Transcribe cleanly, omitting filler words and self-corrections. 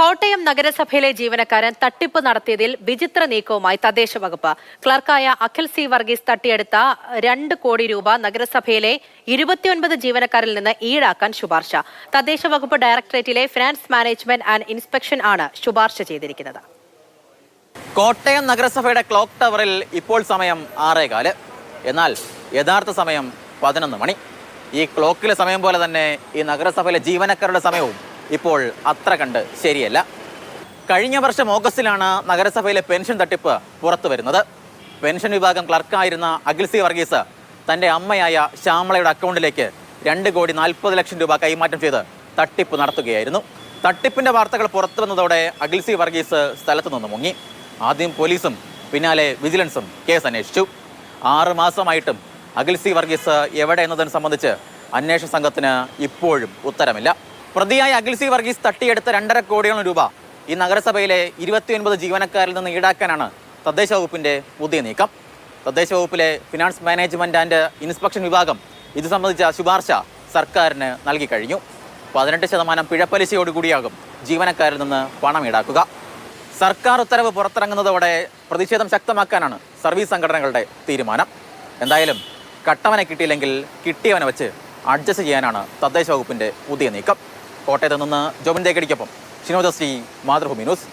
കോട്ടയം നഗരസഭയിലെ ജീവനക്കാരൻ തട്ടിപ്പ് നടത്തിയതിൽ വിചിത്ര നീക്കവുമായി തദ്ദേശ വകുപ്പ്. ക്ലർക്കായ അഖിൽ സി വർഗീസ് തട്ടിയെടുത്ത 2 കോടി രൂപ നഗരസഭയിലെ 29 ജീവനക്കാരിൽ നിന്ന് ഈടാക്കാൻ ശുപാർശ. തദ്ദേശ വകുപ്പ് ഡയറക്ടറേറ്റിലെ ഫിനാൻസ് മാനേജ്മെന്റ് ആൻഡ് ഇൻസ്പെക്ഷൻ ആണ് ശുപാർശ ചെയ്തിരിക്കുന്നത്. കോട്ടയം നഗരസഭയുടെ ക്ലോക്ക് ടവറിൽ ഇപ്പോൾ സമയം 6:15. എന്നാൽ യഥാർത്ഥ സമയം 11 മണി. ഈ ക്ലോക്കിലെ സമയം പോലെ തന്നെ ഈ നഗരസഭയിലെ ജീവനക്കാരുടെ സമയവും ഇപ്പോൾ അത്ര കണ്ട് ശരിയല്ല. കഴിഞ്ഞ വർഷം ഓഗസ്റ്റിലാണ് നഗരസഭയിലെ പെൻഷൻ തട്ടിപ്പ് പുറത്തു വരുന്നത്. പെൻഷൻ വിഭാഗം ക്ലർക്കായിരുന്ന അഖിൽ സി വർഗീസ് തൻ്റെ അമ്മയായ ശ്യാമളയുടെ അക്കൗണ്ടിലേക്ക് 2,40,00,000 രൂപ കൈമാറ്റം ചെയ്ത് തട്ടിപ്പ് നടത്തുകയായിരുന്നു. തട്ടിപ്പിന്റെ വാർത്തകൾ പുറത്തു വന്നതോടെ അഖിൽ സി വർഗീസ് സ്ഥലത്തു നിന്ന് മുങ്ങി. ആദ്യം പോലീസും പിന്നാലെ വിജിലൻസും കേസ് അന്വേഷിച്ചു. 6 മാസമായിട്ടും അഖിൽ സി വർഗീസ് എവിടെ എന്നതിനെ സംബന്ധിച്ച് അന്വേഷണ സംഘത്തിന് ഇപ്പോഴും ഉത്തരമില്ല. പ്രതിയായ അഖിൽ സി വർഗീസ് തട്ടിയെടുത്ത 2.5 കോടിയോളം രൂപ ഈ നഗരസഭയിലെ 29 ജീവനക്കാരിൽ നിന്ന് ഈടാക്കാനാണ് തദ്ദേശ വകുപ്പിന്റെ പുതിയ നീക്കം. തദ്ദേശ വകുപ്പിലെ ഫിനാൻസ് മാനേജ്മെന്റ് ആൻഡ് ഇൻസ്പെക്ഷൻ വിഭാഗം ഇത് സംബന്ധിച്ച ശുപാർശ സർക്കാരിന് നൽകി കഴിഞ്ഞു. 18% പിഴപ്പലിശയോടുകൂടിയാകും ജീവനക്കാരിൽ നിന്ന് പണം ഈടാക്കുക. സർക്കാർ ഉത്തരവ് പുറത്തിറങ്ങുന്നതോടെ പ്രതിഷേധം ശക്തമാക്കാനാണ് സർവീസ് സംഘടനകളുടെ തീരുമാനം. എന്തായാലും കട്ടവനെ കിട്ടിയില്ലെങ്കിൽ കിട്ടിയവനെ വെച്ച് അഡ്ജസ്റ്റ് ചെയ്യാനാണ് തദ്ദേശ വകുപ്പിന്റെ പുതിയ നീക്കം. കോട്ടയത്ത് നിന്ന് ജോബിൻ തേക്കടിക്കൊപ്പം ഷിനോദശ്രീ, മാതൃഭൂമി ന്യൂസ്.